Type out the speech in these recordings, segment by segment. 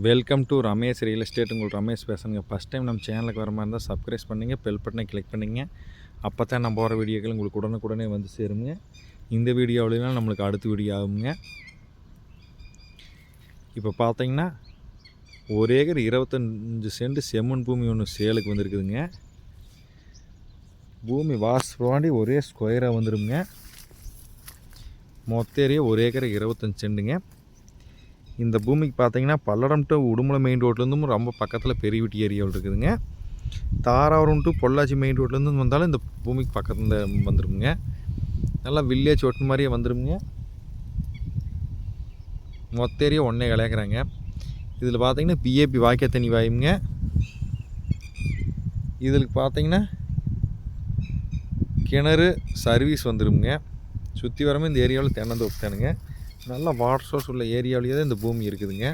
Welcome to Ramesh real estate. உங்களுக்கு ரமேஷ் பேசுங்க. First time நம்ம சேனலுக்கு வர மாதிரி இருந்தால் சப்ஸ்கிரைப் பண்ணிங்க, பெல் பட்டனை கிளிக் பண்ணிங்க. அப்போ தான் நம்ம போகிற வீடியோக்கள் உங்களுக்கு உடனுக்குடனே வந்து சேருங்க. இந்த வீடியோவிலாம் நம்மளுக்கு அடுத்த வீடியோ ஆகுங்க. இப்போ பார்த்தீங்கன்னா 1 ஏக்கர் 25 சென்ட் செம்மண் பூமி ஒன்று சேலுக்கு வந்துருக்குதுங்க. பூமி வாசப்பாண்டி ஒரே ஸ்கொயராக வந்துடுங்க. மொத்த ஏரியா 1 ஏக்கர் 25 சென்ட்டுங்க. இந்த பூமிக்கு பார்த்தீங்கன்னா பல்லடம் டு உடுமலை மெயின் ரோட்லேருந்தும் ரொம்ப பக்கத்தில் பெரியவீட்டி ஏரியாவில் இருக்குதுங்க. தாராபுரம் டு பொள்ளாச்சி மெயின் ரோட்லேருந்து வந்தாலும் இந்த பூமிக்கு பக்கத்தில் வந்துடுங்க. நல்லா வில்லேஜ் ஒட்டு மாதிரியே வந்துடுங்க. மொத்த ஏரியா 1.25 ஏக்கராங்க. இதில் பார்த்தீங்கன்னா பிஏபி வாய்க்கால் தண்ணி வாயுங்க. இதில் பார்த்தீங்கன்னா கிணறு சர்வீஸ் வந்துடுங்க. சுற்றி வரமே இந்த ஏரியாவில் தென்னந்தோப்பு தானுங்க. நல்ல வாட்டர் சோர்ஸ் உள்ள ஏரியாவிலேயே தான் இந்த பூமி இருக்குதுங்க.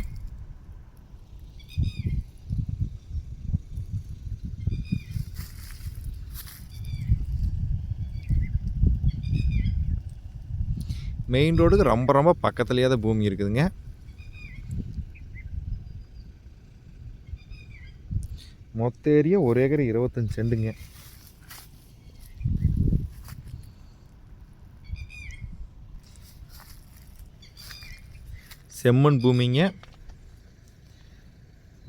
மெயின் ரோடுக்கு ரொம்ப ரொம்ப பக்கத்துலேயே தான் பூமி இருக்குதுங்க. மொத்த ஏரியா 1 ஏக்கர் 25 சென்ட்டுங்க. செம்மண் பூமிங்க.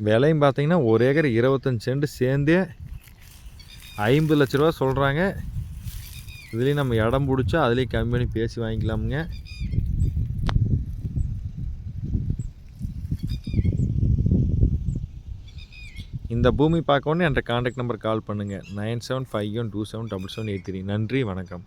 விலையும் பார்த்தீங்கன்னா 1 ஏக்கர் 25 சென்ட் சேர்ந்தே 50 லட்ச ரூபா சொல்கிறாங்க. இதுலேயும் நம்ம இடம் பிடிச்சா அதுலேயும் கம்மி பண்ணி பேசி வாங்கிக்கலாமுங்க. இந்த பூமி பார்க்கணுன்னு என்ற கான்டாக்ட் நம்பர் கால் பண்ணுங்கள். 9751277783. நன்றி, வணக்கம்.